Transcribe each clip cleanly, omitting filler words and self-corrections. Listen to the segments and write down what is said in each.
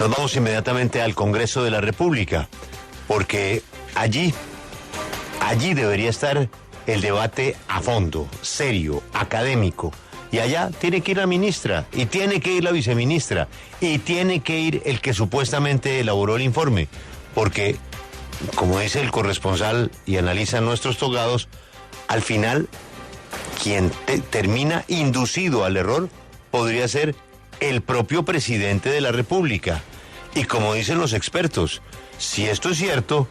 Nos vamos inmediatamente al Congreso de la República, porque allí debería estar el debate a fondo, serio, académico. Y allá tiene que ir la ministra, y tiene que ir la viceministra, y tiene que ir el que supuestamente elaboró el informe, porque, como dice el corresponsal y analizan nuestros togados, al final, quien termina inducido al error podría ser el propio presidente de la República. Y como dicen los expertos, si esto es cierto,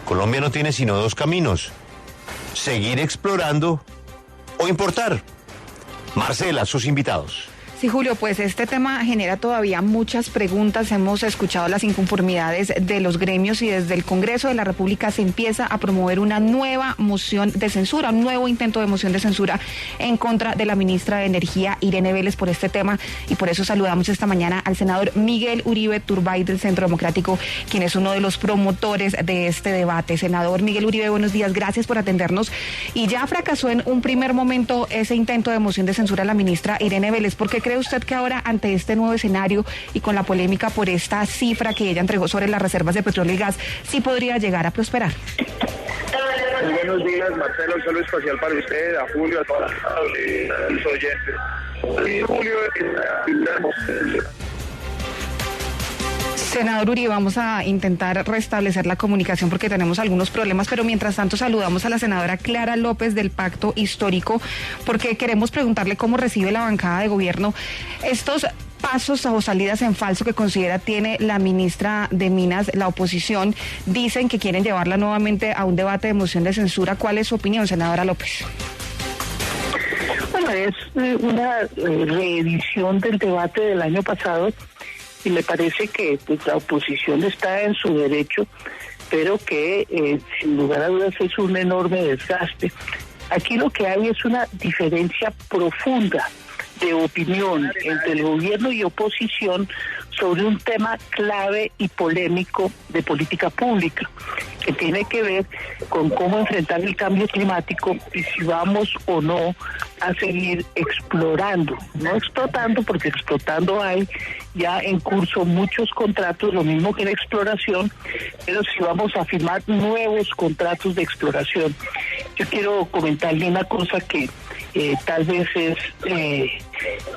Colombia no tiene sino dos caminos: seguir explorando o importar. Marcela, sus invitados. Sí, Julio, pues este tema genera todavía muchas preguntas. Hemos escuchado las inconformidades de los gremios y desde el Congreso de la República se empieza a promover una nueva moción de censura, un nuevo intento de moción de censura en contra de la ministra de Energía, Irene Vélez, por este tema. Y por eso saludamos esta mañana al senador Miguel Uribe Turbay del Centro Democrático, quien es uno de los promotores de este debate. Senador Miguel Uribe, buenos días, gracias por atendernos. Y ya fracasó en un primer momento ese intento de moción de censura a la ministra Irene Vélez. ¿Por qué cree usted que ahora, ante este nuevo escenario y con la polémica por esta cifra que ella entregó sobre las reservas de petróleo y gas, sí podría llegar a prosperar? Muy buenos días, Marcelo. Un saludo especial para usted, a Julio, a todos los oyentes. Julio, Senador Uribe, vamos a intentar restablecer la comunicación porque tenemos algunos problemas, pero mientras tanto saludamos a la senadora Clara López del Pacto Histórico, porque queremos preguntarle cómo recibe la bancada de gobierno estos pasos o salidas en falso que considera tiene la ministra de Minas. La oposición dicen que quieren llevarla nuevamente a un debate de moción de censura. ¿Cuál es su opinión, senadora López? Bueno, es una reedición del debate del año pasado y me parece que pues, la oposición está en su derecho, pero que sin lugar a dudas es un enorme desgaste. Aquí lo que hay es una diferencia profunda de opinión entre el gobierno y oposición sobre un tema clave y polémico de política pública, que tiene que ver con cómo enfrentar el cambio climático y si vamos o no a seguir explorando, no explotando, porque explotando hay ya en curso muchos contratos, lo mismo que en exploración, pero si vamos a firmar nuevos contratos de exploración. Yo quiero comentarle una cosa que tal vez es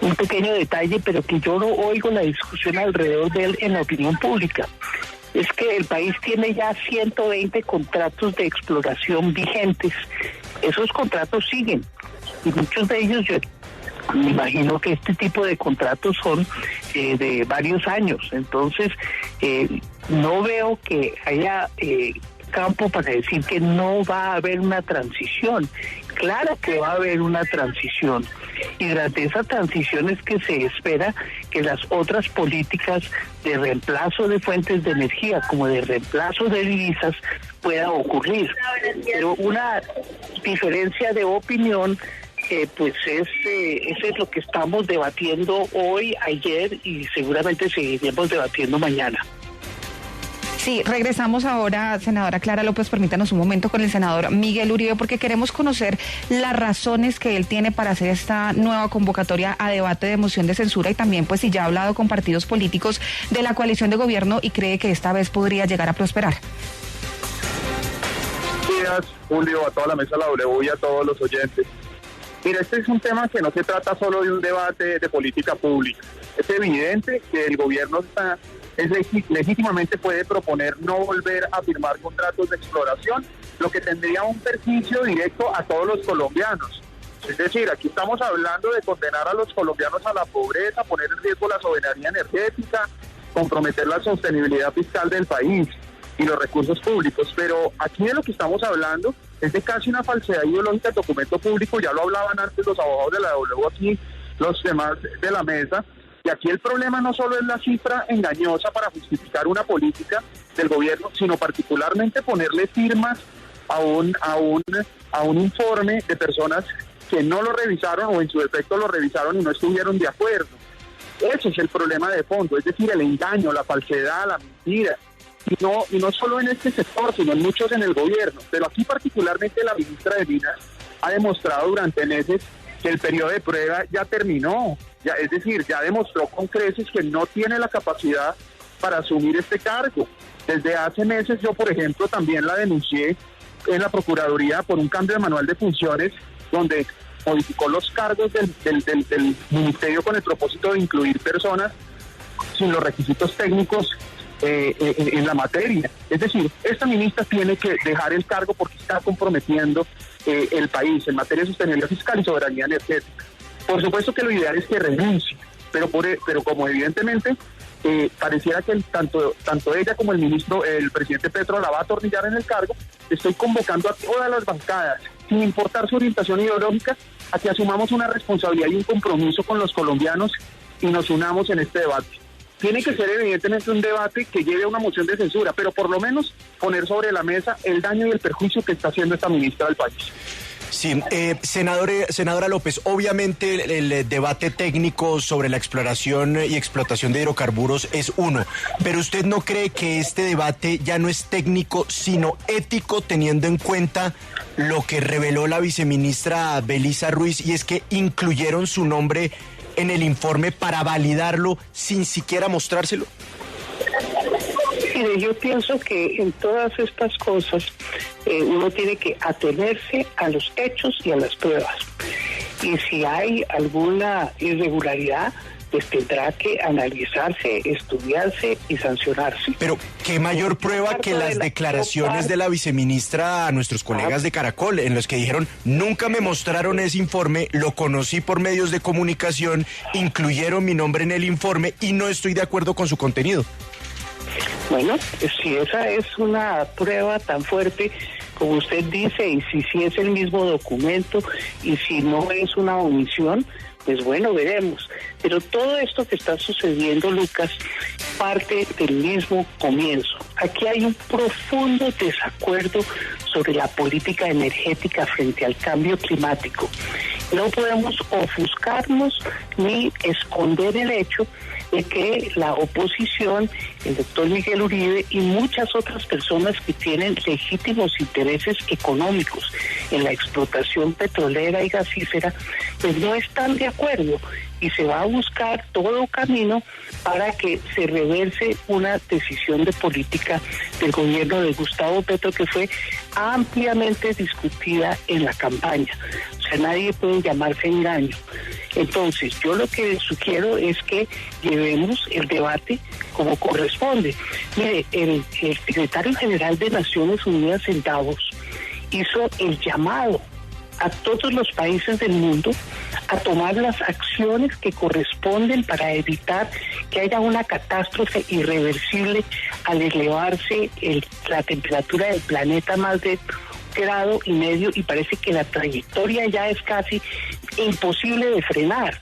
un pequeño detalle, pero que yo no oigo la discusión alrededor de él en la opinión pública. Es que el país tiene ya 120 contratos de exploración vigentes. Esos contratos siguen y muchos de ellos yo me imagino que este tipo de contratos son de varios años. Entonces no veo que haya campo para decir que no va a haber una transición. Claro que va a haber una transición y durante esa transición es que se espera que las otras políticas de reemplazo de fuentes de energía como de reemplazo de divisas pueda ocurrir, pero una diferencia de opinión pues eso es lo que estamos debatiendo hoy, ayer y seguramente seguiremos debatiendo mañana. Sí, regresamos ahora, senadora Clara López, permítanos un momento con el senador Miguel Uribe, porque queremos conocer las razones que él tiene para hacer esta nueva convocatoria a debate de moción de censura y también pues si ya ha hablado con partidos políticos de la coalición de gobierno y cree que esta vez podría llegar a prosperar. Buenos días, Julio, a toda la mesa de la W y a todos los oyentes. Mira, este es un tema que no se trata solo de un debate de política pública. Es evidente que el gobierno legítimamente puede proponer no volver a firmar contratos de exploración, lo que tendría un perjuicio directo a todos los colombianos. Es decir, aquí estamos hablando de condenar a los colombianos a la pobreza, poner en riesgo la soberanía energética, comprometer la sostenibilidad fiscal del país y los recursos públicos. Pero aquí de lo que estamos hablando es de casi una falsedad ideológica del documento público. Ya lo hablaban antes los abogados de la W aquí, los demás de la mesa. Y aquí el problema no solo es la cifra engañosa para justificar una política del gobierno, sino particularmente ponerle firmas a un informe de personas que no lo revisaron o en su defecto lo revisaron y no estuvieron de acuerdo. Ese es el problema de fondo, es decir, el engaño, la falsedad, la mentira. Y no solo en este sector, sino en muchos en el gobierno. Pero aquí particularmente la ministra de Minas ha demostrado durante meses que el periodo de prueba ya terminó. Es decir, ya demostró con creces que no tiene la capacidad para asumir este cargo. Desde hace meses yo, por ejemplo, también la denuncié en la Procuraduría por un cambio de manual de funciones donde modificó los cargos del ministerio con el propósito de incluir personas sin los requisitos técnicos en la materia. Es decir, esta ministra tiene que dejar el cargo porque está comprometiendo el país en materia de sostenibilidad fiscal y soberanía energética. Por supuesto que lo ideal es que renuncie, pero como evidentemente pareciera que tanto ella como el presidente Petro la va a atornillar en el cargo, estoy convocando a todas las bancadas, sin importar su orientación ideológica, a que asumamos una responsabilidad y un compromiso con los colombianos y nos unamos en este debate. Tiene que ser evidentemente un debate que lleve a una moción de censura, pero por lo menos poner sobre la mesa el daño y el perjuicio que está haciendo esta ministra del país. Sí, senadora López, obviamente el debate técnico sobre la exploración y explotación de hidrocarburos es uno, pero ¿usted no cree que este debate ya no es técnico, sino ético, teniendo en cuenta lo que reveló la viceministra Belisa Ruiz, y es que incluyeron su nombre en el informe para validarlo sin siquiera mostrárselo? Mire, yo pienso que en todas estas cosas uno tiene que atenerse a los hechos y a las pruebas. Y si hay alguna irregularidad, pues tendrá que analizarse, estudiarse y sancionarse. Pero qué mayor prueba que las declaraciones de la viceministra a nuestros colegas de Caracol, en los que dijeron: nunca me mostraron ese informe, lo conocí por medios de comunicación, incluyeron mi nombre en el informe y no estoy de acuerdo con su contenido. Bueno, si esa es una prueba tan fuerte como usted dice, y si es el mismo documento, y si no es una omisión, pues bueno, veremos. Pero todo esto que está sucediendo, Lucas, parte del mismo comienzo. Aquí hay un profundo desacuerdo sobre la política energética frente al cambio climático. No podemos ofuscarnos ni esconder el hecho de que la oposición, el doctor Miguel Uribe y muchas otras personas que tienen legítimos intereses económicos en la explotación petrolera y gasífera, pues no están de acuerdo, y se va a buscar todo camino para que se reverse una decisión de política del gobierno de Gustavo Petro que fue ampliamente discutida en la campaña. O sea, nadie puede llamarse engaño. Entonces, yo lo que sugiero es que llevemos el debate como corresponde. Mire, el secretario general de Naciones Unidas en Davos hizo el llamado a todos los países del mundo a tomar las acciones que corresponden para evitar que haya una catástrofe irreversible al elevarse la temperatura del planeta más de 1,5 grados, y parece que la trayectoria ya es casi imposible de frenar.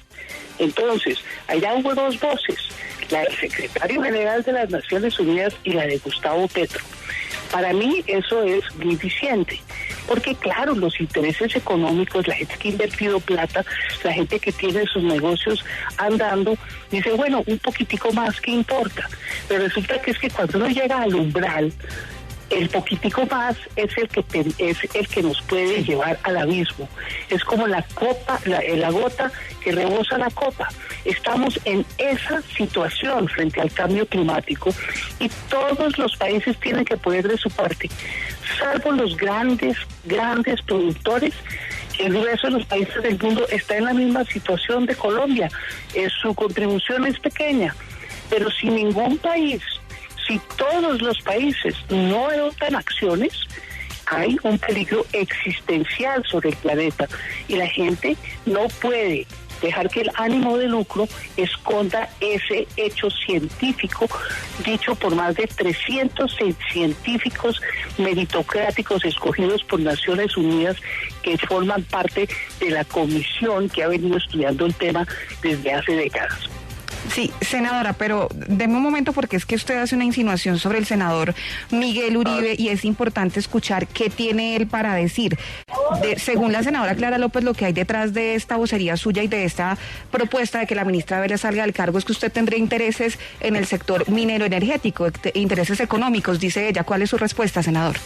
Entonces, allá hubo dos voces, la del secretario general de las Naciones Unidas y la de Gustavo Petro. Para mí eso es muy diciente, porque claro, los intereses económicos, la gente que ha invertido plata, la gente que tiene sus negocios andando, dice, bueno, un poquitico más, ¿qué importa? Pero resulta que es que cuando uno llega al umbral, el poquitico más es el que nos puede llevar al abismo. Es como la gota que rebosa la copa. Estamos en esa situación frente al cambio climático y todos los países tienen que poner de su parte, salvo los grandes productores. El resto de los países del mundo está en la misma situación de Colombia. Su contribución es pequeña, pero si ningún país, si todos los países no adoptan acciones, hay un peligro existencial sobre el planeta y la gente no puede dejar que el ánimo de lucro esconda ese hecho científico dicho por más de 300 científicos meritocráticos escogidos por Naciones Unidas que forman parte de la comisión que ha venido estudiando el tema desde hace décadas. Sí, senadora, pero deme un momento porque es que usted hace una insinuación sobre el senador Miguel Uribe y es importante escuchar qué tiene él para decir. Según la senadora Clara López, lo que hay detrás de esta vocería suya y de esta propuesta de que la ministra Vélez salga del cargo es que usted tendría intereses en el sector minero energético, intereses económicos, dice ella. ¿Cuál es su respuesta, senador?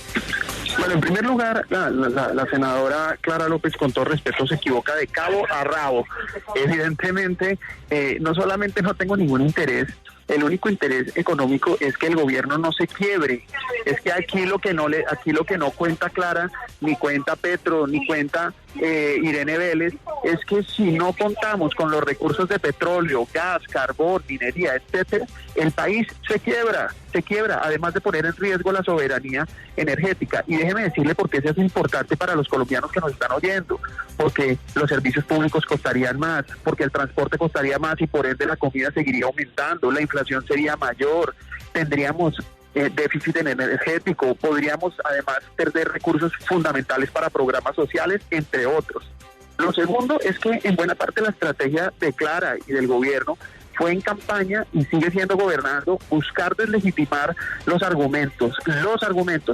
Bueno, en primer lugar, la senadora Clara López, con todo respeto, se equivoca de cabo a rabo. Evidentemente, no solamente no tengo ningún interés el único interés económico es que el gobierno no se quiebre. Es que aquí lo que no cuenta Clara, ni cuenta Petro, ni cuenta Irene Vélez, es que si no contamos con los recursos de petróleo, gas, carbón, minería, etcétera, el país se quiebra, además de poner en riesgo la soberanía energética. Y déjeme decirle por qué eso es importante para los colombianos que nos están oyendo, porque los servicios públicos costarían más, porque el transporte costaría más y por ende la comida seguiría aumentando, la inflación sería mayor, tendríamos déficit energético, podríamos además perder recursos fundamentales para programas sociales, entre otros. Lo segundo es que en buena parte la estrategia de Clara y del gobierno fue en campaña y sigue siendo gobernando, buscar deslegitimar los argumentos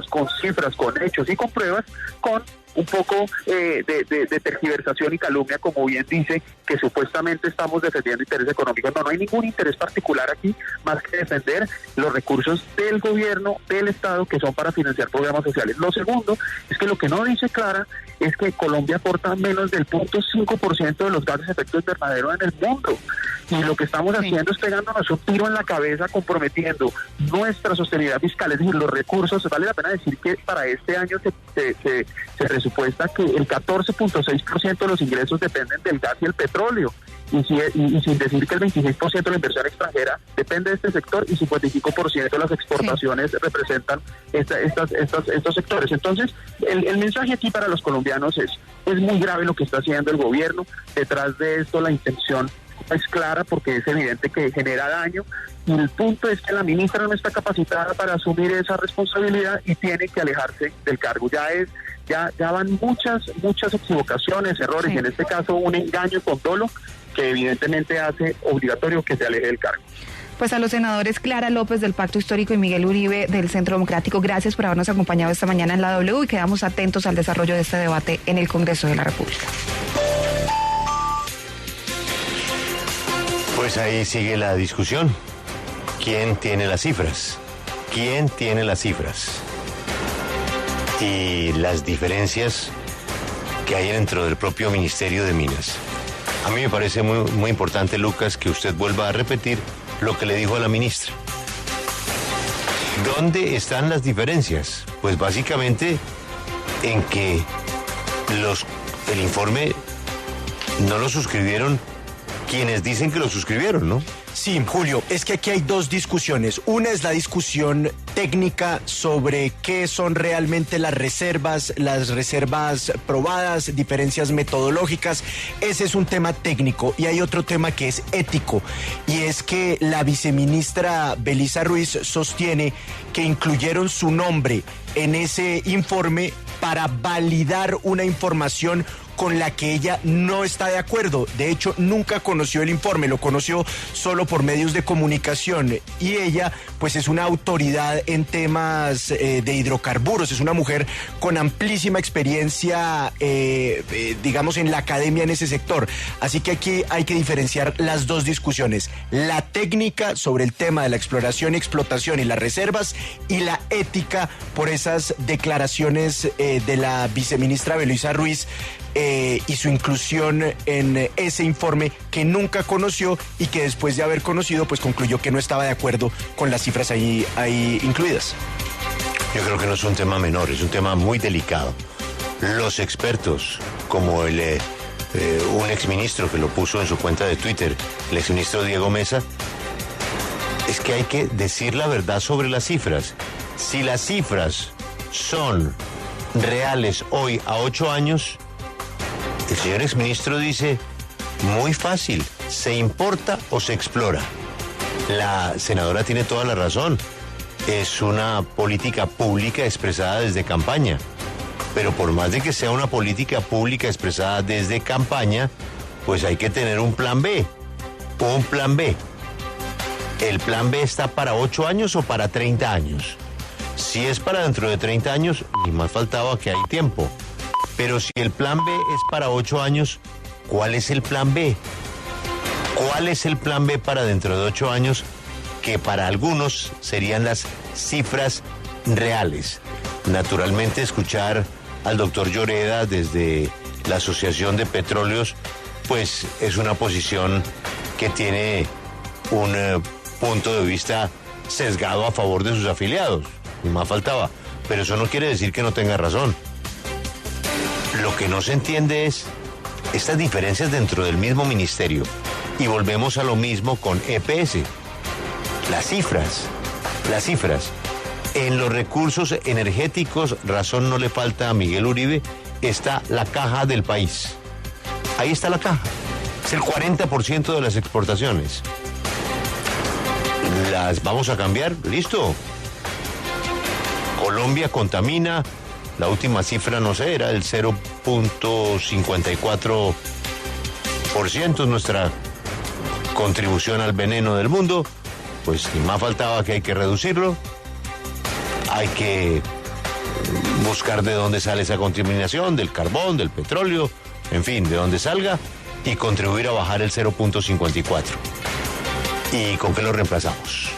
con cifras, con hechos y con pruebas, con un poco de tergiversación y calumnia, como bien dice, que supuestamente estamos defendiendo intereses económicos. No hay ningún interés particular aquí, más que defender los recursos del gobierno, del Estado, que son para financiar programas sociales. Lo segundo es que lo que no dice Clara es que Colombia aporta menos del 0.5% de los gases de efecto invernadero en el mundo. Y lo que estamos haciendo es pegándonos un tiro en la cabeza, comprometiendo nuestra sostenibilidad fiscal, es decir, los recursos. Vale la pena decir que para este año se presupuesta que el 14.6% de los ingresos dependen del gas y el petróleo. Y sin decir que el 26% de la inversión extranjera depende de este sector y 55% de las exportaciones representan estos sectores. Entonces, el mensaje aquí para los colombianos es muy grave lo que está haciendo el gobierno. Detrás de esto la intención es clara porque es evidente que genera daño, y el punto es que la ministra no está capacitada para asumir esa responsabilidad y tiene que alejarse del cargo. Ya van muchas equivocaciones, errores, y en este caso un engaño con dolo que evidentemente hace obligatorio que se aleje del cargo. Pues a los senadores Clara López del Pacto Histórico y Miguel Uribe del Centro Democrático, gracias por habernos acompañado esta mañana en la W, y quedamos atentos al desarrollo de este debate en el Congreso de la República. Pues ahí sigue la discusión. ¿Quién tiene las cifras? ¿Quién tiene las cifras? Y las diferencias que hay dentro del propio Ministerio de Minas. A mí me parece muy importante, Lucas, que usted vuelva a repetir lo que le dijo a la ministra. ¿Dónde están las diferencias? Pues básicamente en que el informe no lo suscribieron quienes dicen que lo suscribieron, ¿no? Sí, Julio, es que aquí hay dos discusiones. Una es la discusión técnica sobre qué son realmente las reservas probadas, diferencias metodológicas. Ese es un tema técnico, y hay otro tema que es ético, y es que la viceministra Belisa Ruiz sostiene que incluyeron su nombre en ese informe para validar una información con la que ella no está de acuerdo. De hecho, nunca conoció el informe, lo conoció solo por medios de comunicación, y ella pues es una autoridad en temas de hidrocarburos, es una mujer con amplísima experiencia, digamos, en la academia en ese sector. Así que aquí hay que diferenciar las dos discusiones: la técnica sobre el tema de la exploración y explotación y las reservas, y la ética por esas declaraciones de la viceministra Belisa Ruiz, y su inclusión en ese informe que nunca conoció, y que después de haber conocido pues concluyó que no estaba de acuerdo con las cifras ahí incluidas. Yo creo que no es un tema menor, es un tema muy delicado. Los expertos, como un exministro que lo puso en su cuenta de Twitter, el exministro Diego Mesa, es que hay que decir la verdad sobre las cifras. Si las cifras son reales hoy a 8 años, el señor exministro dice, muy fácil, ¿se importa o se explora? La senadora tiene toda la razón. Es una política pública expresada desde campaña. Pero por más de que sea una política pública expresada desde campaña, pues hay que tener un plan B. Un plan B. ¿El plan B está para 8 años o para 30 años? Si es para dentro de 30 años, ni más faltaba que hay tiempo. Pero si el plan B es para 8 años, ¿cuál es el plan B? ¿Cuál es el plan B para dentro de 8 años? Que para algunos serían las cifras reales. Naturalmente, escuchar al doctor Lloreda desde la Asociación de Petróleos, pues es una posición que tiene un punto de vista sesgado a favor de sus afiliados, ni más faltaba, pero eso no quiere decir que no tenga razón. Lo que no se entiende es estas diferencias dentro del mismo ministerio, y volvemos a lo mismo con EPS. Las cifras. En los recursos energéticos, razón no le falta a Miguel Uribe, está la caja del país. Ahí está la caja. Es el 40% de las exportaciones. Las vamos a cambiar, listo. Colombia contamina, la última cifra no sé, era el 0.54% nuestra contribución al veneno del mundo. Pues ni más faltaba que hay que reducirlo. Hay que buscar de dónde sale esa contaminación, del carbón, del petróleo, en fin, de dónde salga, y contribuir a bajar el 0.54. ¿Y con qué lo reemplazamos?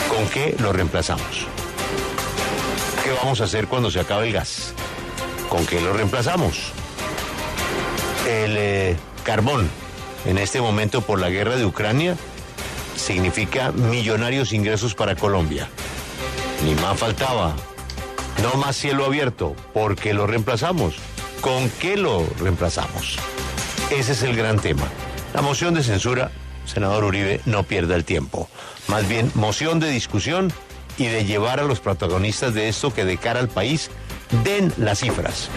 ¿Con qué lo reemplazamos? ¿Qué vamos a hacer cuando se acabe el gas? ¿Con qué lo reemplazamos? El carbón, en este momento por la guerra de Ucrania, significa millonarios ingresos para Colombia. Ni más faltaba. No más cielo abierto. ¿Por qué lo reemplazamos? ¿Con qué lo reemplazamos? Ese es el gran tema. La moción de censura, senador Uribe, no pierda el tiempo. Más bien, moción de discusión y de llevar a los protagonistas de esto que de cara al país den las cifras.